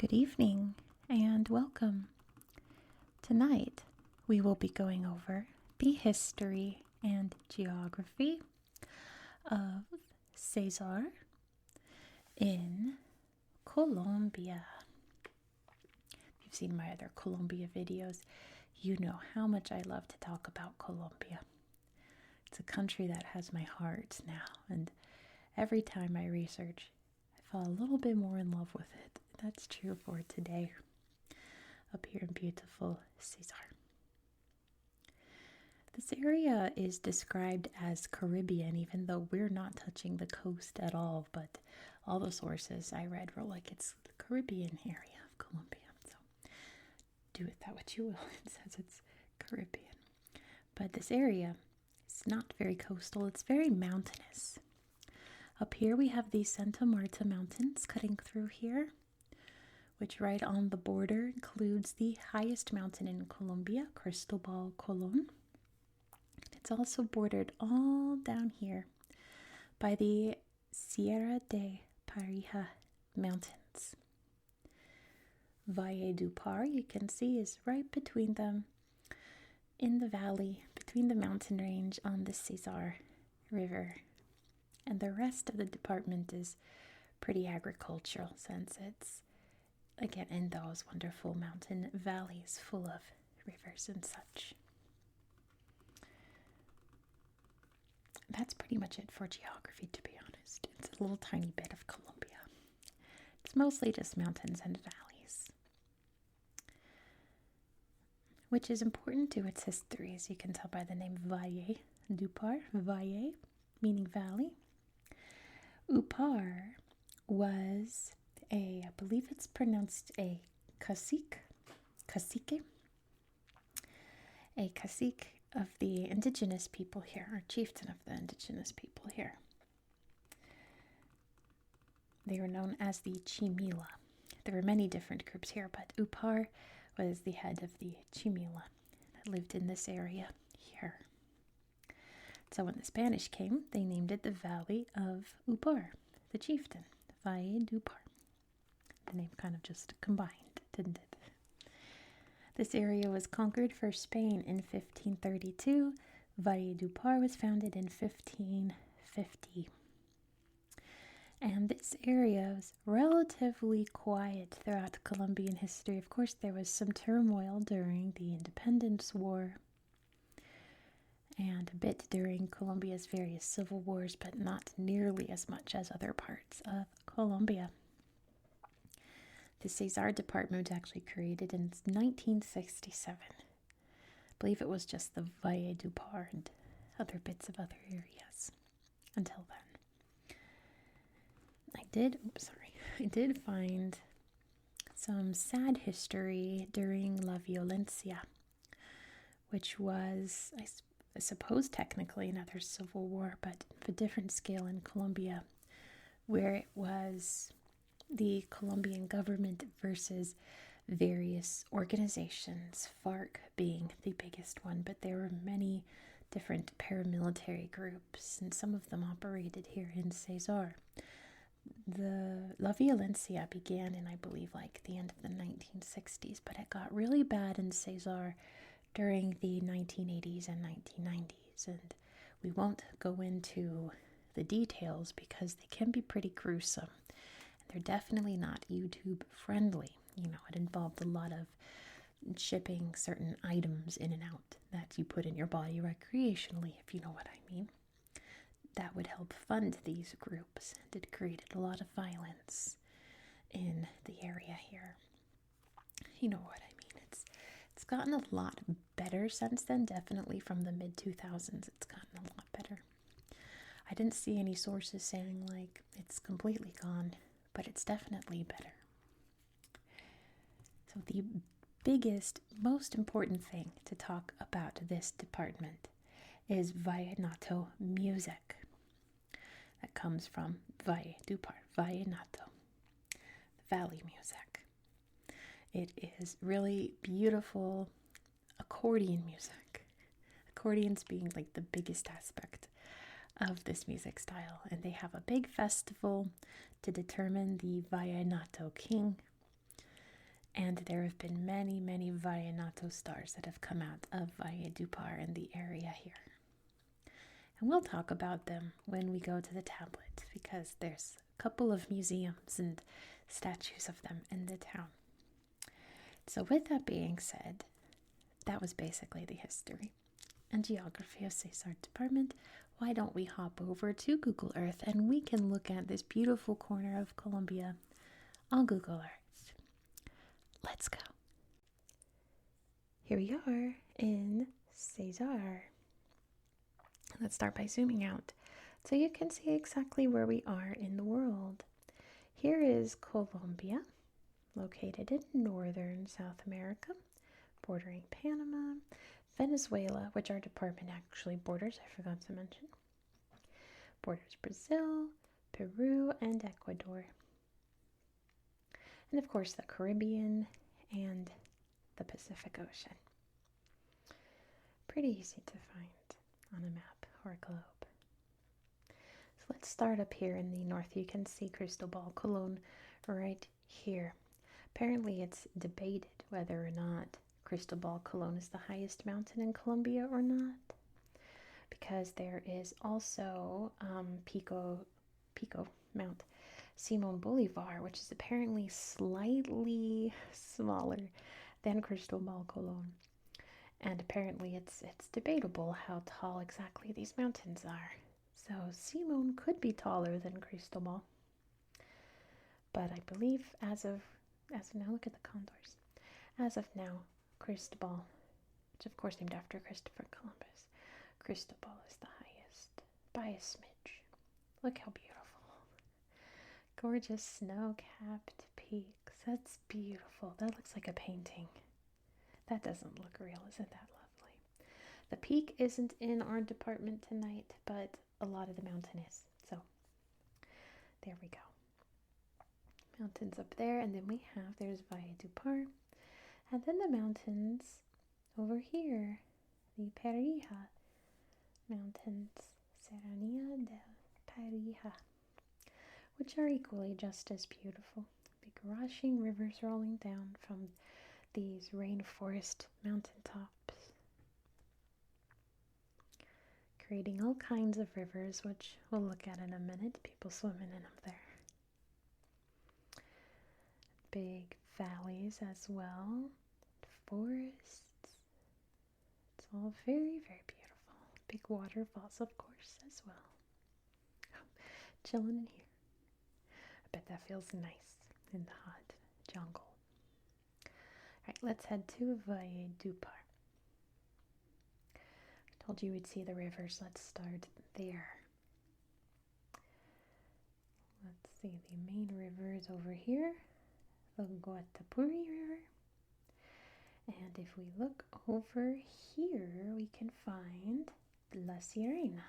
Good evening and welcome. Tonight we will be going over the history and geography of Cesar in Colombia. If you've seen my other Colombia videos, you know how much I love to talk about Colombia. It's a country that has my heart now, and every time I research, I fall a little bit more in love with it. That's true for today, up here in beautiful Cesar. This area is described as Caribbean, even though we're not touching the coast at all, but all the sources I read were like it's the Caribbean area of Colombia. So do with that what you will. It says it's Caribbean. But this area is not very coastal, it's very mountainous. Up here we have the Santa Marta Mountains cutting through here, which right on the border includes the highest mountain in Colombia, Cristobal Colón. It's also bordered all down here by the Sierra de Parija Mountains. Valledupar, you can see, is right between them in the valley, between the mountain range on the Cesar River. And the rest of the department is pretty agricultural since it's, again, in those wonderful mountain valleys full of rivers and such. That's pretty much it for geography, to be honest. It's a little tiny bit of Colombia. It's mostly just mountains and valleys, which is important to its history, as you can tell by the name Valledupar, Valle, meaning valley. Upar was I believe it's pronounced a cacique of the indigenous people here, or chieftain of the indigenous people here. They were known as the Chimila. There were many different groups here, but Upar was the head of the Chimila that lived in this area here. So when the Spanish came, they named it the Valley of Upar, the chieftain, Valledupar. The name kind of just combined, didn't it? This area was conquered for Spain in 1532. Valledupar was founded in 1550. And this area was relatively quiet throughout Colombian history. Of course, there was some turmoil during the Independence War and a bit during Colombia's various civil wars, but not nearly as much as other parts of Colombia. The Cesar department was actually created in 1967. I believe it was just the Valledupar and other bits of other areas until then. I did find some sad history during La Violencia, which was, I suppose, technically another civil war, but of a different scale in Colombia, where it was the Colombian government versus various organizations, FARC being the biggest one, but there were many different paramilitary groups, and some of them operated here in Cesar. The La Violencia began in, I believe, like the end of the 1960s, but it got really bad in Cesar during the 1980s and 1990s, and we won't go into the details because they can be pretty gruesome. They're definitely not YouTube friendly. You know, it involved a lot of shipping certain items in and out that you put in your body recreationally, if you know what I mean. That would help fund these groups, and it created a lot of violence in the area here. You know what I mean. It's gotten a lot better since then, definitely from the mid-2000s. It's gotten a lot better. I didn't see any sources saying, like, it's completely gone, but it's definitely better. So the biggest, most important thing to talk about this department is Vallenato music. That comes from Valledupar, Vallenato, the valley music. It is really beautiful accordion music. Accordions being like the biggest aspect of this music style, and they have a big festival to determine the Vallenato king. And there have been many, many Vallenato stars that have come out of Valledupar in the area here. And we'll talk about them when we go to the tablet, because there's a couple of museums and statues of them in the town. So with that being said, that was basically the history and geography of Cesar Department. Why don't we hop over to Google Earth and we can look at this beautiful corner of Colombia on Google Earth. Let's go. Here we are in Cesar. Let's start by zooming out so you can see exactly where we are in the world. Here is Colombia, located in northern South America, bordering Panama, Venezuela, which our department actually borders, I forgot to mention, borders Brazil, Peru, and Ecuador. And of course the Caribbean and the Pacific Ocean. Pretty easy to find on a map or a globe. So let's start up here in the north. You can see Cristobal Colon right here. Apparently it's debated whether or not Cristobal Colon is the highest mountain in Colombia or not, because there is also Mount Simon Bolivar, which is apparently slightly smaller than Cristobal Colon. And apparently it's debatable how tall exactly these mountains are. So Simon could be taller than Cristobal. But I believe as of now, look at the contours. As of now, Cristobal, which of course named after Christopher Columbus, Cristobal is the highest by a smidge. Look how beautiful. Gorgeous snow-capped peaks. That's beautiful. That looks like a painting. That doesn't look real. Isn't that lovely? The peak isn't in our department tonight, but a lot of the mountain is. So there we go. Mountains up there, and then there's Valledupar, and then the mountains over here, the Perijá Mountains, Serranía del Perijá, which are equally just as beautiful. Big rushing rivers rolling down from these rainforest mountaintops, creating all kinds of rivers, which we'll look at in a minute. People swimming in them there. Big valleys as well, forests. It's all very, very beautiful. Big waterfalls, of course, as well. Chilling in here. I bet that feels nice in the hot jungle. Alright, let's head to Valledupar. I told you we'd see the rivers. Let's start there. Let's see, the main river is over here, the Guatapuri River. And if we look over here, we can find La Sirena,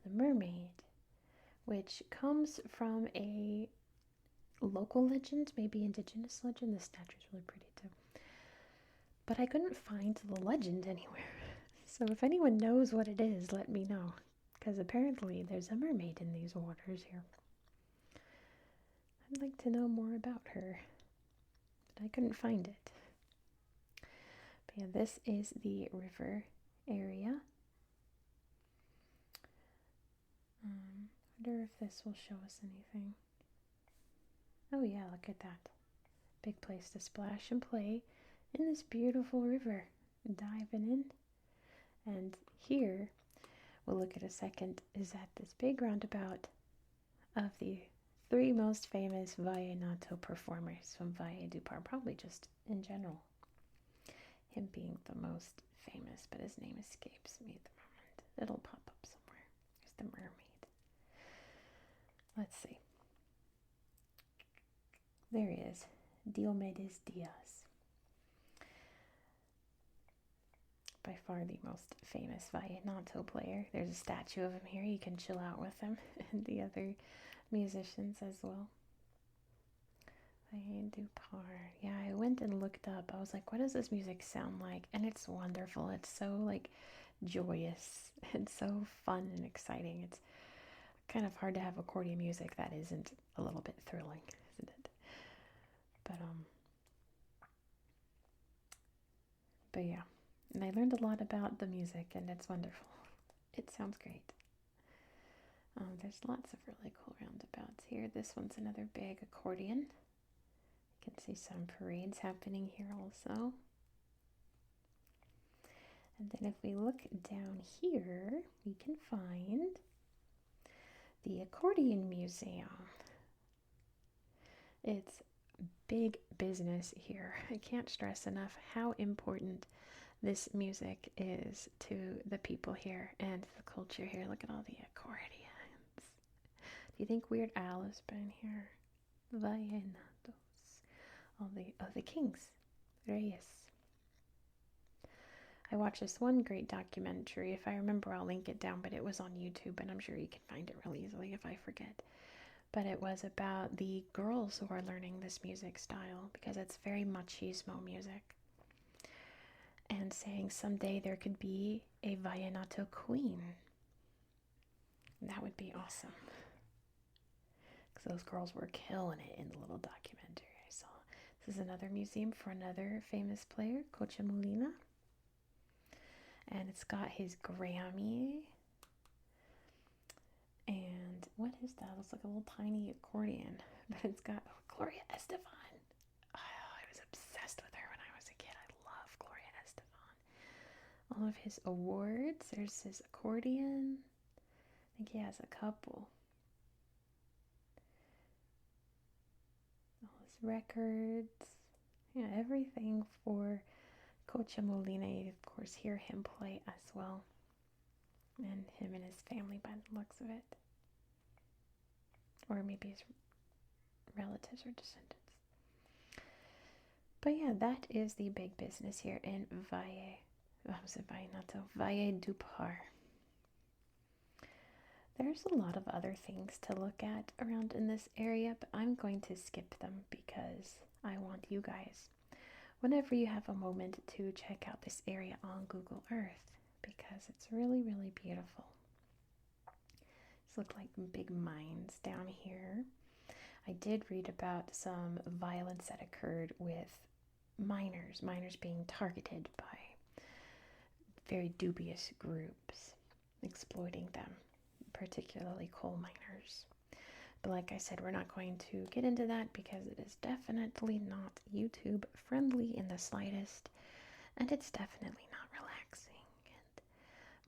the mermaid, which comes from a local legend, maybe indigenous legend. This statue is really pretty too. But I couldn't find the legend anywhere. So if anyone knows what it is, let me know. Because apparently there's a mermaid in these waters here. I'd like to know more about her. But I couldn't find it. But yeah, this is the river area. I wonder if this will show us anything. Oh yeah, look at that. Big place to splash and play in this beautiful river. Diving in. And here, we'll look at a second, is at this big roundabout of the 3 most famous Vallenato performers from Valledupar, probably just in general. Him being the most famous, but his name escapes me at the moment. It'll pop up somewhere. There's the mermaid. Let's see. There he is, Diomedes Diaz. By far the most famous Vallenato player. There's a statue of him here. You can chill out with him and the other musicians as well. Valledupar. Yeah, I went and looked up. I was like, what does this music sound like? And it's wonderful. It's so like joyous and so fun and exciting. It's kind of hard to have accordion music that isn't a little bit thrilling, isn't it? But But yeah, and I learned a lot about the music, and it's wonderful. It sounds great. There's lots of really cool roundabouts here. This one's another big accordion. You can see some parades happening here also. And then if we look down here, we can find the Accordion Museum. It's big business here. I can't stress enough how important this music is to the people here and the culture here. Look at all the accordions. Do you think Weird Al has been here? Vallenatos. All the kings. Reyes. I watched this one great documentary. If I remember, I'll link it down, but it was on YouTube, and I'm sure you can find it really easily if I forget. But it was about the girls who are learning this music style, because it's very machismo music. And saying someday there could be a Vallenato queen. That would be awesome. Because those girls were killing it in the little documentary I saw. This is another museum for another famous player, Cocha Molina. And it's got his Grammy. And what is that? It looks like a little tiny accordion. But it's got Gloria Estefan. Oh, I was obsessed with her when I was a kid. I love Gloria Estefan. All of his awards. There's his accordion. I think he has a couple. All his records. Yeah, everything for Cocha Molina. You, of course, hear him play as well. And him and his family by the looks of it. Or maybe his relatives or descendants. But yeah, that is the big business here in Valledupar. There's a lot of other things to look at around in this area, but I'm going to skip them because I want you guys, whenever you have a moment, to check out this area on Google Earth, because it's really, really beautiful. These look like big mines down here. I did read about some violence that occurred with miners being targeted by very dubious groups, exploiting them, particularly coal miners. But like I said, we're not going to get into that because it is definitely not YouTube friendly in the slightest, and it's definitely not relaxing. And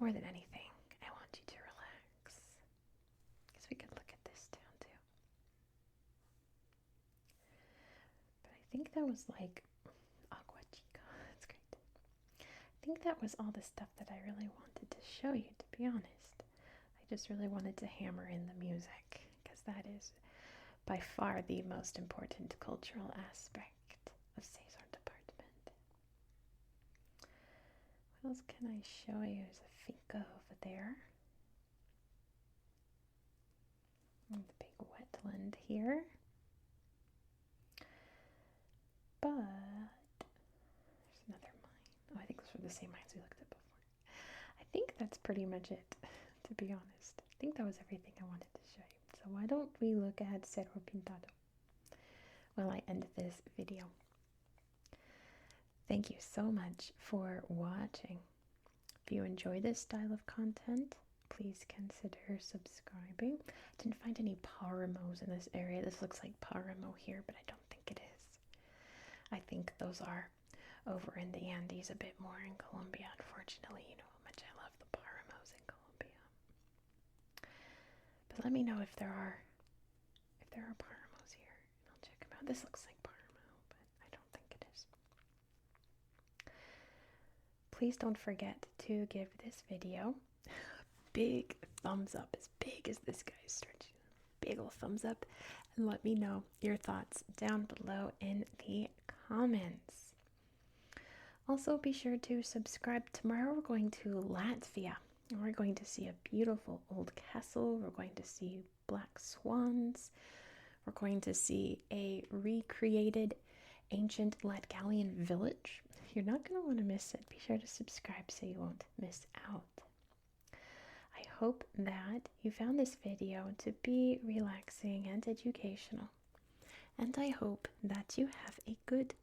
more than anything, I want you to relax. Because we could look at this down too. But I think that was like Agua Chica. That's great. I think that was all the stuff that I really wanted to show you, to be honest. I just really wanted to hammer in the music, because that is by far the most important cultural aspect of Cesar department. What else can I show you? There's a finca over there. And the big wetland here. But there's another mine. Oh, I think those were the same mines we looked at before. I think that's pretty much it, to be honest. I think that was everything I wanted to show you. So why don't we look at Cerro Pintado while I end this video. Thank you so much for watching. If you enjoy this style of content, please consider subscribing. I didn't find any paramos in this area. This looks like paramo here, but I don't think it is. I think those are over in the Andes a bit more in Colombia. Unfortunately, you know how much I love the paramos in Colombia. But let me know if there are paramos here, and I'll check them out. This looks like paramo, but I don't think it is. Please don't forget to give this video a big thumbs up, as big as this guy's stretching. Big ol' thumbs up, and let me know your thoughts down below in the comments. Also, be sure to subscribe. Tomorrow we're going to Latvia, and we're going to see a beautiful old castle. We're going to see black swans. We're going to see a recreated ancient Latgalian village. You're not going to want to miss it. Be sure to subscribe so you won't miss out. I hope that you found this video to be relaxing and educational. And I hope that you have a good